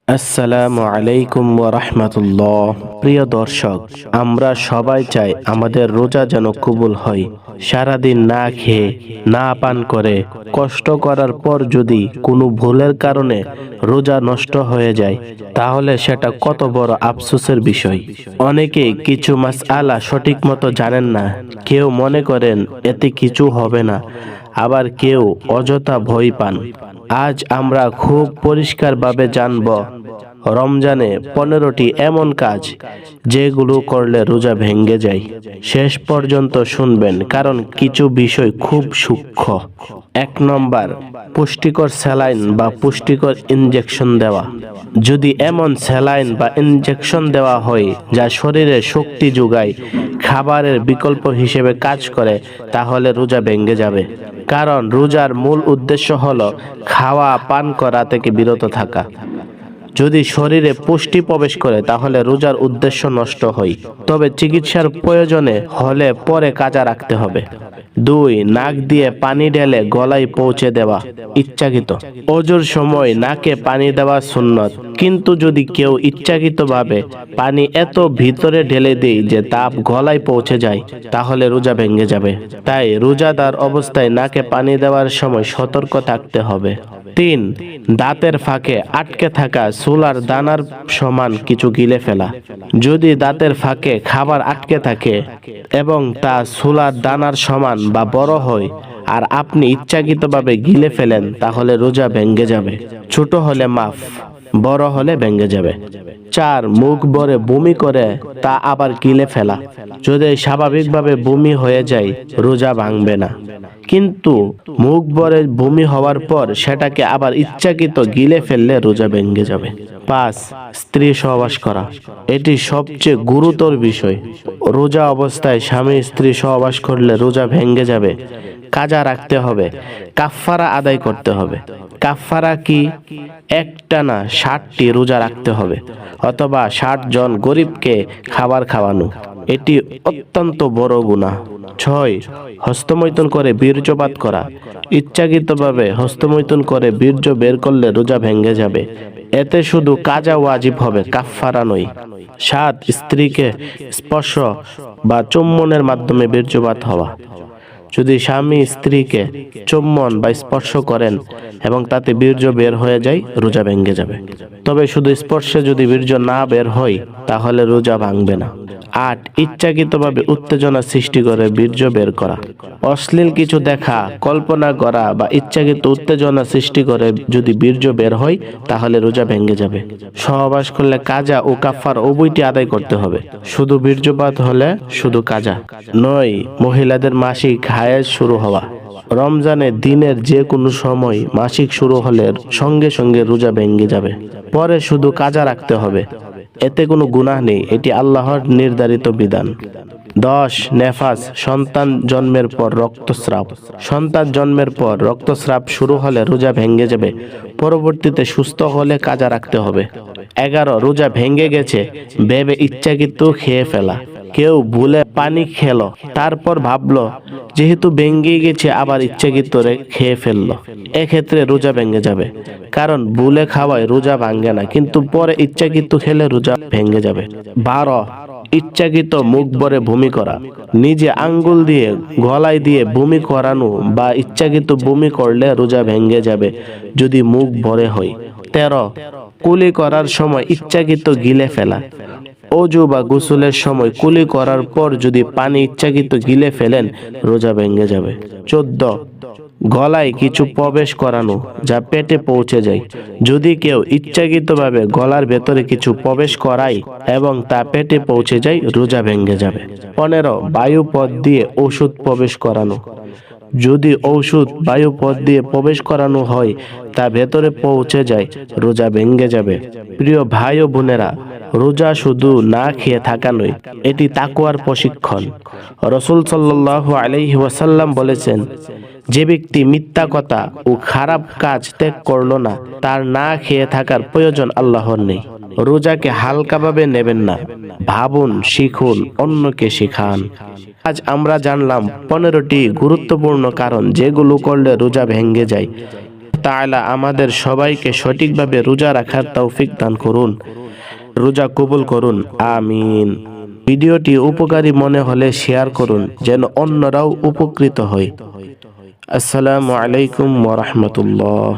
আসসালামু আলাইকুম ওয়া রাহমাতুল্লাহ। প্রিয় দর্শক, আমরা সবাই চাই আমাদের রোজা যেন কবুল হয়। সারাদিন না খেয়ে না পান করে কষ্ট করার পর যদি কোনো ভুলের কারণে রোজা নষ্ট হয়ে যায়, তাহলে সেটা কত বড় আফসোসের বিষয়। অনেকে কিছু মাসআলা সঠিক মতো জানেন না। কেউ মনে করেন এতে কিছু হবে না, আবার কেউ অযথা ভয় পান। আজ আমরা খুব পরিষ্কারভাবে জানব রমজানে 15টি এমন কাজ যেগুলো করলে রোজা ভেঙে যায়। শেষ পর্যন্ত শুনবেন, কারণ কিছু বিষয় খুব সূক্ষ্ম। 1 নম্বর, পুষ্টিকর স্যালাইন বা পুষ্টিকর ইনজেকশন দেওয়া। যদি এমন স্যালাইন বা ইনজেকশন দেওয়া হয় যা শরীরে শক্তি যোগায়, খাবারের বিকল্প হিসেবে কাজ করে, তাহলে রোজা ভেঙে যাবে। কারণ রোজার মূল উদ্দেশ্য হলো খাওয়া পান করা থেকে বিরত থাকা। যদি শরীরে পুষ্টি প্রবেশ করে, তাহলে রোজার উদ্দেশ্য নষ্ট হয়। তবে চিকিৎসার প্রয়োজনে হলে পরে কাজা রাখতে হবে। 2, নাক দিয়ে পানি ঢেলে গলায় পৌঁছে দেওয়া ইচ্ছাকৃত। ওজুর সময় নাকে পানি দেওয়া সুন্নত, কিন্তু যদি কেউ ইচ্ছাকৃতভাবে পানি এত ভিতরে ঢেলে দেয় যে তাপ গলায় পৌঁছে যায়, তাহলে রোজা ভেঙে যাবে। তাই রোজাদার অবস্থায় নাকে পানি দেওয়ার সময় সতর্ক থাকতে হবে। 3, দাঁতের ফাঁকে আটকে থাকা সোলার দানার সমান কিছু গিলে ফেলা। যদি দাঁতের ফাঁকে খাবার আটকে থাকে এবং তা সোলার দানার সমান বা বড় হয়, আর আপনি ইচ্ছাকৃতভাবে গিলে ফেলেন, তাহলে রোজা ভেঙে যাবে। ছোট হলে মাফ, বড় হলে ভেঙে যাবে। 4, মুখ ভরে বমি করে তা আবার গিলে ফেলা। যদি স্বাভাবিকভাবে বমি হয়ে যায়, রোজা ভাঙবে না। কিন্তু মুখ ভরে বমি হওয়ার পর সেটাকে আবার ইচ্ছাকৃত গিলে ফেললে রোজা ভেঙে যাবে। 5, স্ত্রী সহবাস করা। এটি সবচেয়ে গুরুতর বিষয়। রোজা অবস্থায় স্বামী স্ত্রী সহবাস করলে রোজা ভেঙে যাবে। কাজা রাখতে হবে, কাফফারা আদায় করতে হবে। কাফফারা কি? একটানা 60টি রোজা রাখতে হবে, অথবা 60 জন গরিবকে খাবার খাওয়ানো। এটি অত্যন্ত বড় গুনাহ। 6, হস্তমৈথুন করে বীর্যপাত করা। ইচ্ছাকৃতভাবে হস্তমৈথুন করে বীর্য বের করলে রোজা ভেঙে যাবে। এতে শুধু কাজা ওয়াজিব হবে, কাফফারা নয়। 7, স্ত্রীকে স্পর্শ বা চুম্বনের মাধ্যমে বীর্যপাত হওয়া। যদি স্বামী স্ত্রীকে চুম্বন বা স্পর্শ করেন এবং তাতে বীর্য বের হয়ে যায়, রোজা ভেঙে যাবে। তবে শুধু স্পর্শে যদি বীর্য না বের হয়, তাহলে রোজা ভাঙবে না। 8, ইচ্ছাকৃতভাবে উত্তেজনা সৃষ্টি করে বীর্য বের করা। অশ্লীল কিছু দেখা, কল্পনা করা বা ইচ্ছাকৃত উত্তেজনা সৃষ্টি করে যদি বীর্য বের হয়, তাহলে রোজা ভেঙে যাবে। সহবাস করলে কাজা ও কাফফারা উভয়টি আদায় করতে হবে। শুধু বীর্যপাত হলে শুধু কাজা। 9, মহিলাদের মাসিক হায়েজ শুরু হওয়া। রমজানের দিনের যে কোনো সময় মাসিক শুরু হলে সঙ্গে সঙ্গে রোজা ভেঙে যাবে। পরে শুধু কাজা রাখতে হবে। এতে কোনো গুনাহ নেই, এটি আল্লাহর নির্ধারিত বিধান। 10, নেফাস, সন্তান জন্মের পর রক্তস্রাব। সন্তান জন্মের পর রক্তস্রাব শুরু হলে রোজা ভেঙে যাবে। পরবর্তীতে সুস্থ হলে কাজা রাখতে হবে। 11, রোজা ভেঙে গেছে ভেবে ইচ্ছাকৃত খেয়ে ফেলা। কেউ ভুলে পানি খেলো, তারপর ভাবলো যেহেতু ভেঙে গেছে আবার ইচ্ছাকৃত খেয়ে ফেললো, এক্ষেত্রে রোজা ভেঙে যাবে। কারণ ভুলে খাওয়ায় রোজা ভাঙে না, কিন্তু পরে ইচ্ছাকৃত খেলে রোজা ভেঙে যাবে। 12, ইচ্ছাকৃত মুখ ভরে বমি করা। নিজে আঙ্গুল দিয়ে গলায় দিয়ে বমি করানো বা ইচ্ছাকৃত বমি করলে রোজা ভেঙে যাবে যদি মুখ ভরে হয়। 13, কুলি করার সময় ইচ্ছাকৃত গিলে ফেলা। অজু বা গোসলের সময় কুলি করার পর যদি পানি ইচ্ছাকৃত গিলে ফেলেন, রোজা ভেঙে যাবে। 14, গলায় কিছু প্রবেশ করানো যা পেটে পৌঁছে যায়। যদি কেউ ইচ্ছাকৃতভাবে গলার ভেতরে কিছু প্রবেশ করায় এবং তা পেটে পৌঁছে যায়, রোজা ভেঙে যাবে। 15, বায়ুপথ দিয়ে ওষুধ প্রবেশ করানো। যদি ঔষধ বায়ুপথ দিয়ে প্রবেশ করানো হয়, তা ভেতরে পৌঁছে যায়, রোজা ভেঙে যাবে। প্রিয় ভাই ও বোনেরা, রোজা শুধু না খেয়ে থাকা নয়, এটি তাকওয়ার প্রশিক্ষণ। রাসূল সাল্লাল্লাহু আলাইহি ওয়াসাল্লাম বলেছেন, যে ব্যক্তি মিথ্যা কথা ও খারাপ কাজ ত্যাগ করলো না, তার না খেয়ে থাকার প্রয়োজন আল্লাহর নেই। রোজাকে হালকাভাবে নেবেন না, ভাবুন, শিখুন, অন্যকে শেখান। আজ আমরা জানলাম 15টি গুরুত্বপূর্ণ কারণ যেগুলো করলে রোজা ভেঙে যায়। তাআলা আমাদের সবাইকে সঠিকভাবে রোজা রাখার তৌফিক দান করুন, রোজা কবুল করুন, আমিন। ভিডিওটি উপকারী মনে হলে শেয়ার করুন যেন অন্যরাও উপকৃত হয়। আসসালামু আলাইকুম ওয়া রাহমাতুল্লাহ।